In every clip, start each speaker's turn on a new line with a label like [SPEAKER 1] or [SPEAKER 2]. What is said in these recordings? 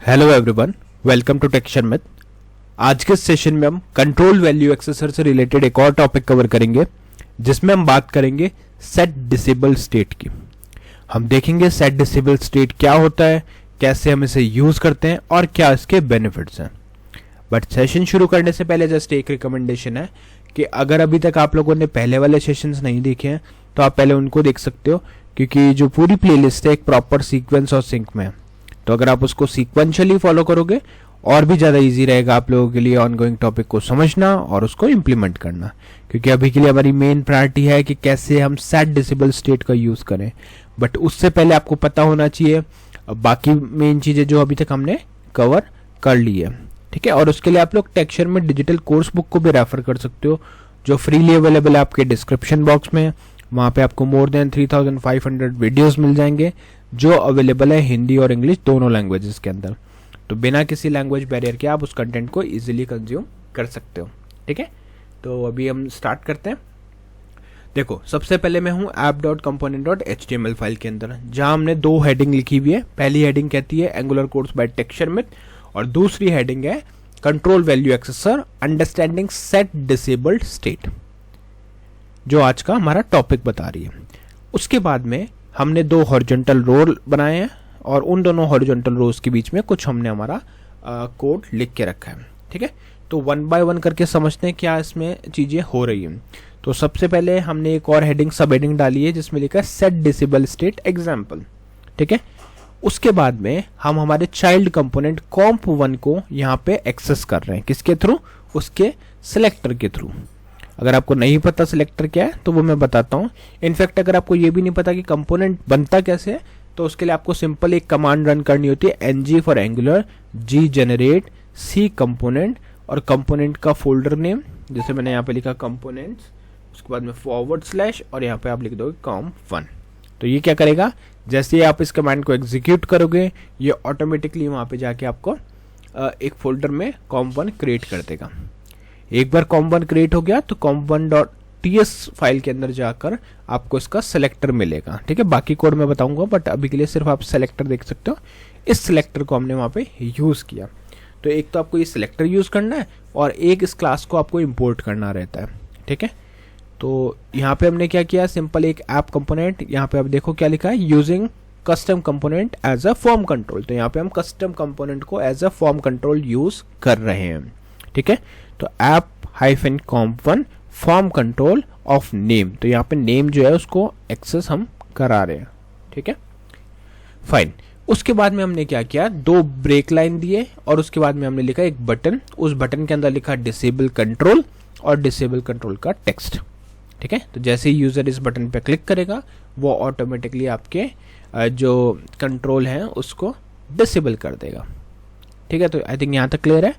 [SPEAKER 1] Hello everyone, welcome to टेक्शन मिथ। आज के सेशन में हम कंट्रोल वैल्यू एक्सेसर से रिलेटेड एक और टॉपिक कवर करेंगे जिसमें हम बात करेंगे सेट डिसेबल स्टेट की। हम देखेंगे सेट डिसेबल स्टेट क्या होता है, कैसे हम इसे यूज करते हैं और क्या इसके बेनिफिट्स हैं। बट सेशन शुरू करने से पहले जस्ट एक रिकमेंडेशन है कि अगर अभी तक आप लोगों ने पहले वाले सेशंस नहीं देखे हैं तो आप पहले उनको देख सकते हो, क्योंकि जो पूरी प्लेलिस्ट है एक प्रॉपर सीक्वेंस और सिंक में है। तो अगर आप उसको सीक्वेंशियली फॉलो करोगे और भी ज़्यादा इजी रहेगा आप लोगों के लिए ऑनगोइंग टॉपिक को समझना और उसको इम्प्लीमेंट करना, क्योंकि अभी के लिए हमारी मेन प्रायोरिटी है कि कैसे हम सेट डिसेबल स्टेट का यूज़ करें। बट उससे पहले आपको पता होना चाहिए बाकी मेन चीज़ें जो अभी तक हमने कवर कर ली है, ठीक है। और उसके लिए आप लोग टेक्सचर में डिजिटल कोर्स बुक को भी रेफर कर सकते हो जो फ्रीली अवेलेबल है आपके डिस्क्रिप्शन बॉक्स में। वहाँ पे आपको मोर देन 3500 वीडियोस मिल जाएंगे जो अवेलेबल है हिंदी और इंग्लिश दोनों लैंग्वेजेस के अंदर। तो बिना किसी लैंग्वेज बैरियर के आप उस कंटेंट को इजीली कंज्यूम कर सकते हो, ठीक है। तो अभी हम स्टार्ट करते हैं। देखो, सबसे पहले मैं हूँ app.component.html फाइल के अंदर, जहाँ हमने दो हेडिंग लिखी हुई है। पहली हेडिंग कहती है angular course by texture myth और दूसरी हेडिंग है control value accessor understanding set disabled state, जो आज का हमारा टॉपिक बता रही है। उसके बाद में हमने दो हॉरिजॉन्टल रो बनाए हैं और उन दोनों हॉरिजॉन्टल रोज के बीच में कुछ हमने हमारा कोड लिख के रखा है, ठीक है। तो वन बाय वन करके समझते हैं क्या इसमें चीजें हो रही हैं। तो सबसे पहले हमने एक और हेडिंग सब हेडिंग डाली है जिसमें लिखा है सेट डिसेबल स्टेट एग्जाम्पल, ठीक है। उसके बाद में हम हमारे चाइल्ड कंपोनेंट comp1 को यहाँ पे एक्सेस कर रहे हैं, किसके थ्रू? उसके सिलेक्टर के थ्रू। अगर आपको नहीं पता सिलेक्टर क्या है तो वो मैं बताता हूँ। इनफैक्ट अगर आपको ये भी नहीं पता कि कंपोनेंट बनता कैसे है तो उसके लिए आपको सिंपल एक कमांड रन करनी होती है, ng for angular, g generate, c component और कंपोनेंट का फोल्डर नेम, जैसे मैंने यहाँ पे लिखा कंपोनेंट्स, उसके बाद में / और यहाँ पे आप लिख दोगे comp1। तो ये क्या करेगा, जैसे आप इस कमांड को एग्जीक्यूट करोगे ये ऑटोमेटिकली वहाँ पे जाके आपको एक फोल्डर में comp1 क्रिएट कर देगा। एक बार comp1 क्रिएट हो गया तो comp1.ts फाइल के अंदर जाकर आपको इसका सेलेक्टर मिलेगा, ठीक है। बाकी कोड मैं बताऊंगा बट अभी के लिए सिर्फ आप सेलेक्टर देख सकते हो। इस सेलेक्टर को हमने वहाँ पे यूज किया। तो एक तो आपको ये सेलेक्टर यूज करना है और एक इस क्लास को आपको इंपोर्ट करना रहता है, ठीक है। तो यहाँ पे हमने क्या किया, सिंपल एक ऐप कंपोनेंट, यहाँ पे आप देखो क्या लिखा है, using custom component as a form control. तो यहाँ पे हम कस्टम कंपोनेंट को as a form control use कर रहे हैं, ठीक है। तो app-comp1 form control of name, तो यहाँ पे नेम जो है उसको एक्सेस हम करा रहे हैं, ठीक है, फाइन। उसके बाद में हमने क्या किया, दो ब्रेक लाइन दिए और उसके बाद में हमने लिखा एक बटन, उस बटन के अंदर लिखा डिसेबल कंट्रोल और डिसेबल कंट्रोल का टेक्स्ट, ठीक है। तो जैसे ही यूजर इस बटन पे क्लिक करेगा वो ऑटोमेटिकली आपके जो कंट्रोल है उसको डिसेबल कर देगा, ठीक है। तो आई थिंक यहाँ तक क्लियर है।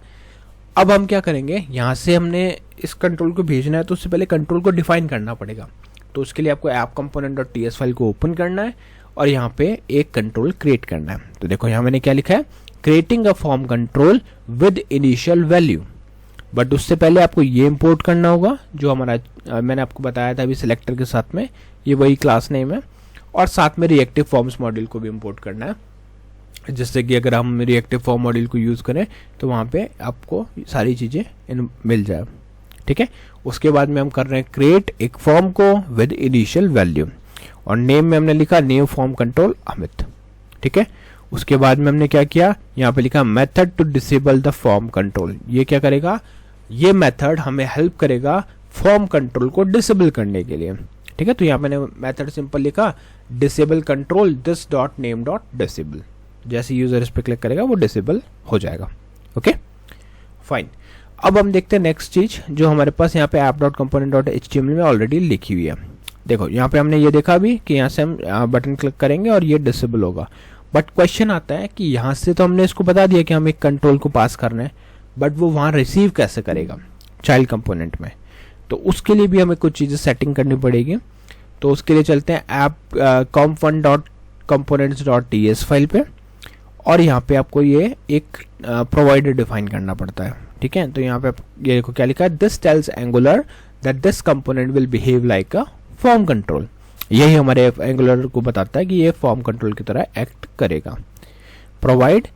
[SPEAKER 1] अब हम क्या करेंगे, यहाँ से हमने इस कंट्रोल को भेजना है तो उससे पहले कंट्रोल को डिफाइन करना पड़ेगा। तो उसके लिए आपको app-component.ts फाइल को ओपन करना है और यहाँ पे एक कंट्रोल क्रिएट करना है। तो देखो यहाँ मैंने क्या लिखा है, creating a form control with initial value. But उससे पहले आपको ये इंपोर्ट करना होगा जो हमारा मैंने आपको बताया था अभी सिलेक्टर के साथ में, ये वही क्लास नेम है। और साथ में रिएक्टिव फॉर्म्स मॉड्यूल को भी इंपोर्ट करना है, जिससे कि अगर हम रिएक्टिव फॉर्म मॉड्यूल को यूज़ करें तो वहाँ पे आपको सारी चीज़ें मिल जाए, ठीक है। उसके बाद में हम कर रहे हैं क्रिएट एक फॉर्म को विद इनिशियल वैल्यू और नेम में हमने लिखा न्यू फॉर्म कंट्रोल अमित, ठीक है। उसके बाद में हमने क्या किया, यहाँ पे लिखा method to disable the form control. ये क्या करेगा, ये मेथड हमें हेल्प करेगा फॉर्म कंट्रोल को डिसेबल करने के लिए, ठीक है। तो यहाँ मैंने मेथड सिंपल लिखा disable control this dot name dot disable. जैसे यूजर इस पे क्लिक करेगा वो डिसेबल हो जाएगा, ओके, फाइन। अब हम देखते हैं नेक्स्ट चीज जो हमारे पास यहाँ पे app.component.html में ऑलरेडी लिखी हुई है। देखो यहाँ पे हमने ये देखा भी कि यहाँ से हम बटन क्लिक करेंगे और ये डिसेबल होगा। बट क्वेश्चन आता है कि यहाँ से तो हमने इसको बता दिया कि हम एक कंट्रोल को पास करना है, बट वो वहाँ रिसीव कैसे करेगा चाइल्ड कंपोनेंट में। तो उसके लिए भी हमें कुछ चीज़ें सेटिंग करनी पड़ेगी। तो उसके लिए चलते हैं app-components.ts फाइल पे और यहाँ पे आपको ये एक प्रोवाइडर डिफाइन करना पड़ता है, ठीक है। तो यहाँ पे ये देखो क्या लिखा है, this tells angular that this component will behave like a form control. यही हमारे एंगुलर को बताता है कि ये फॉर्म कंट्रोल की तरह एक्ट करेगा। Provide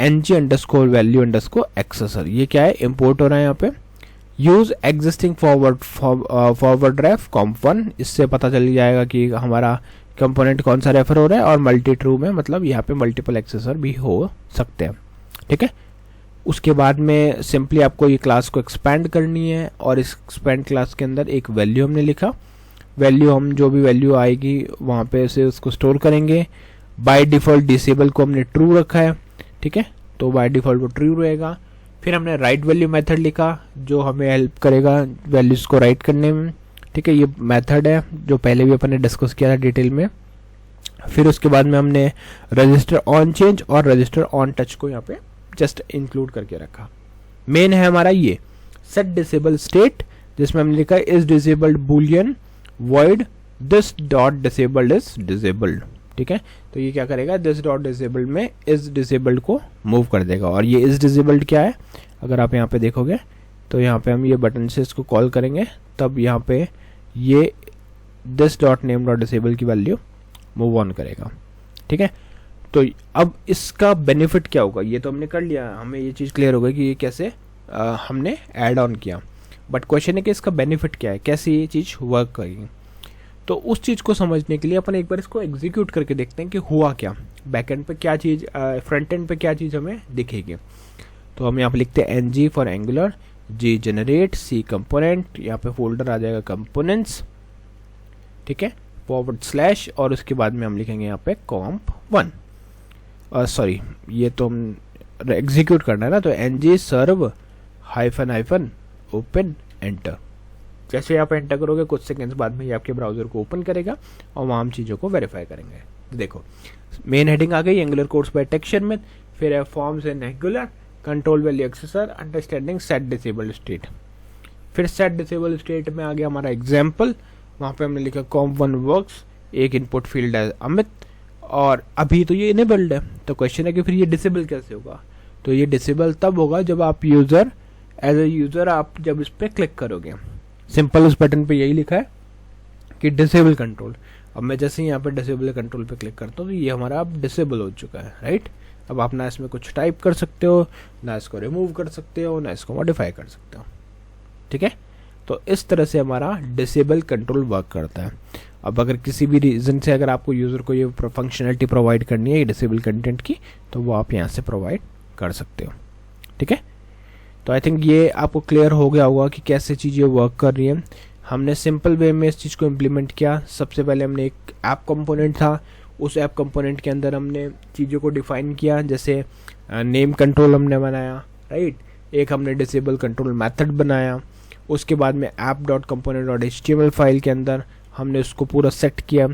[SPEAKER 1] ng underscore value underscore accessor, ये क्या है, इंपोर्ट हो रहा है यहाँ पे। यूज एग्जिस्टिंग फॉरवर्ड रेफ comp1, इससे पता चल जाएगा कि हमारा कंपोनेंट कौन सा रेफर हो रहा है, और मल्टी ट्रू में मतलब यहाँ पे मल्टीपल एक्सेसर भी हो सकते हैं, ठीक है। उसके बाद में सिंपली आपको ये क्लास को एक्सपैंड करनी है, और इस एक्सपैंड क्लास के अंदर एक वैल्यू हमने लिखा, वैल्यू हम जो भी वैल्यू आएगी वहाँ पे से उसको स्टोर करेंगे। बाय डिफ़ॉल्ट डिसेबल को हमने ट्रू रखा है, ठीक है, तो बाय डिफ़ॉल्ट वो ट्रू रहेगा। फिर हमने राइट वैल्यू मेथड लिखा जो हमें हेल्प करेगा वैल्यूज़ को राइट करने में, ठीक है। ये मेथड है जो पहले भी अपन ने डिस्कस किया था डिटेल में। फिर उसके बाद में हमने रजिस्टर ऑन चेंज और रजिस्टर ऑन टच को यहाँ पे जस्ट इंक्लूड करके रखा। मेन है हमारा ये सेट डिसेबल स्टेट, जिसमें हमने लिखा is disabled Boolean void this dot disabled is disabled, ठीक है। तो ये क्या करेगा, दिस डॉट डिसेबल्ड में इज डिसेबल्ड को मूव कर देगा। और ये इज डिसेबल्ड क्या है, अगर आप यहाँ पे देखोगे तो यहाँ पे हम ये बटन से इसको कॉल करेंगे, तब यहाँ पे ये this dot name dot disable की वैल्यू मूव ऑन करेगा, ठीक है। तो अब इसका बेनिफिट क्या होगा, ये तो हमने कर लिया, हमें ये चीज़ क्लियर हो गई कि ये कैसे हमने ऐड ऑन किया। बट क्वेश्चन है कि इसका बेनिफिट क्या है, कैसे ये चीज़ वर्क करेगी। तो उस चीज़ को समझने के लिए अपन एक बार इसको एग्जीक्यूट करके देखते हैं कि हुआ क्या, बैकएंड पे क्या चीज़, फ्रंट एंड पे क्या चीज़ हमें दिखेगी। तो हम यहाँ पे लिखते हैं ng for angular, g generate, c component, यहाँ पे फोल्डर आ जाएगा कंपोनेंट्स, ठीक है, /, और उसके बाद में हम लिखेंगे यहाँ पे comp1, सॉरी ये तो हम एग्जीक्यूट करना है ना, तो ng सर्व हाइफन ओपन एंटर। जैसे आप एंटर करोगे कुछ सेकंड्स बाद में ये आपके ब्राउजर को ओपन करेगा और वहाँ हम चीज़ों को वेरीफाई करेंगे। देखो मेन हेडिंग आ गई, एंगुलर कोर्स बाय टेक्सचर में, फिर है forms and angular, control value accessor, understanding set disabled state. फिर सेट डिसेबल्ड स्टेट में आ गया हमारा एग्जाम्पल, वहाँ पे हमने लिखा comp1 वर्क्स, एक इनपुट फील्ड है अमित, और अभी तो ये इनेबल्ड है। तो क्वेश्चन है कि फिर ये डिसेबल कैसे होगा, तो ये डिसेबल तब होगा जब आप यूज़र एज ए यूज़र आप जब इस पर क्लिक करोगे। सिंपल उस बटन पे यही लिखा है कि डिसेबल कंट्रोल। अब मैं जैसे ही यहाँ पे डिसेबल कंट्रोल पे क्लिक करता हूँ तो ये हमारा अब डिसेबल हो चुका है, राइट। अब आप ना इसमें कुछ टाइप कर सकते हो, ना इसको रिमूव कर सकते हो, ना इसको मॉडिफाई कर सकते हो, ठीक है। तो इस तरह से हमारा डिसेबल कंट्रोल वर्क करता है। अब अगर किसी भी रीज़न से अगर आपको यूज़र को ये फंक्शनलिटी प्रोवाइड करनी है डिसेबल कंटेंट की, तो वो आप यहाँ से प्रोवाइड कर सकते हो, ठीक है। तो आई थिंक ये आपको क्लियर हो गया होगा कि कैसे चीज़ें वर्क कर रही हैं। हमने सिंपल वे में इस चीज़ को इम्प्लीमेंट किया। सबसे पहले हमने एक ऐप कंपोनेंट था, उस ऐप कंपोनेंट के अंदर हमने चीज़ों को डिफाइन किया, जैसे नेम कंट्रोल हमने बनाया, राइट। एक हमने डिसेबल कंट्रोल मेथड बनाया। उसके बाद में app.component.html फाइल के अंदर हमने उसको पूरा सेट किया।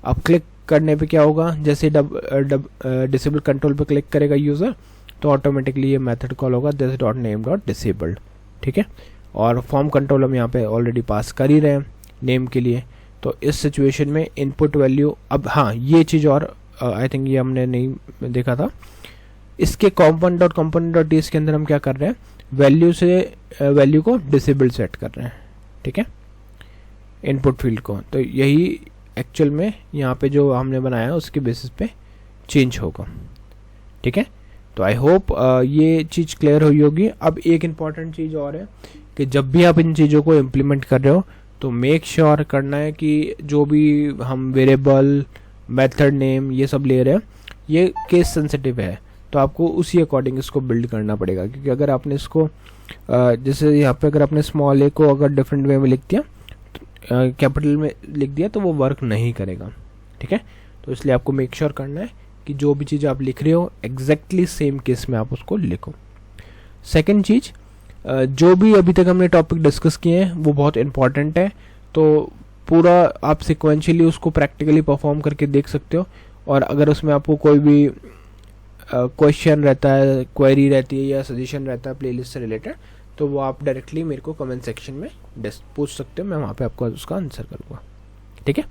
[SPEAKER 1] अब क्लिक करने पे क्या होगा, जैसे डिसेबल कंट्रोल पे क्लिक करेगा यूज़र तो ऑटोमेटिकली ये मेथड कॉल होगा this.name.disabled, ठीक है। और फॉर्म कंट्रोल हम यहाँ पे ऑलरेडी पास कर ही रहे हैं नेम के लिए। तो इस सिचुएशन में इनपुट वैल्यू, अब हाँ ये चीज़ और आई थिंक ये हमने नहीं देखा था, इसके component.component.ts के अंदर हम क्या कर रहे हैं, वैल्यू को डिसेबल सेट कर रहे हैं, ठीक है, इनपुट फील्ड को। तो यही एक्चुअल में यहाँ पे जो हमने बनाया उसके बेसिस पे चेंज होगा, ठीक है। तो आई होप ये चीज़ क्लियर हुई होगी। अब एक इम्पॉर्टेंट चीज़ और है कि जब भी आप इन चीज़ों को इम्प्लीमेंट कर रहे हो तो मेक श्योर करना है कि जो भी हम वेरिएबल, मेथड नेम ये सब ले रहे हैं ये केस सेंसिटिव है, तो आपको उसी अकॉर्डिंग इसको बिल्ड करना पड़ेगा। क्योंकि अगर आपने इसको जैसे यहाँ पे अगर आपने स्मॉल ए को अगर डिफरेंट वे में लिख दिया, कैपिटल में लिख दिया, तो वो वर्क नहीं करेगा, ठीक है। तो इसलिए आपको मेक श्योर करना है कि जो भी चीज़ आप लिख रहे हो एग्जैक्टली सेम केस में आप उसको लिखो। सेकंड चीज़, जो भी अभी तक हमने टॉपिक डिस्कस किए हैं वो बहुत इंपॉर्टेंट है, तो पूरा आप सिक्वेंशियली उसको प्रैक्टिकली परफॉर्म करके देख सकते हो। और अगर उसमें आपको कोई भी क्वेश्चन रहता है, क्वेरी रहती है या सजेशन रहता है प्लेलिस्ट से रिलेटेड, तो वो आप डायरेक्टली मेरे को कमेंट सेक्शन में पूछ सकते हो, मैं वहाँ पे आपको उसका आंसर करूँगा, ठीक है।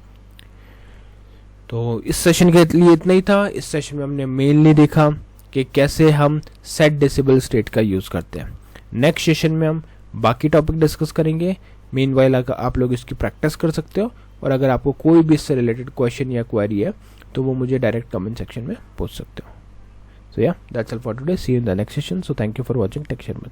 [SPEAKER 1] तो इस सेशन के लिए इतना ही था। इस सेशन में हमने मेनली देखा कि कैसे हम सेट डिसेबल स्टेट का यूज़ करते हैं। नेक्स्ट सेशन में हम बाकी टॉपिक डिस्कस करेंगे। मीनवाइल आप लोग इसकी प्रैक्टिस कर सकते हो, और अगर आपको कोई भी इससे रिलेटेड क्वेश्चन या क्वेरी है तो वो मुझे डायरेक्ट कमेंट सेक्शन में पूछ सकते हो। So yeah, that's all for today. See you in the next session. So thank you for watching Tech Sharmat.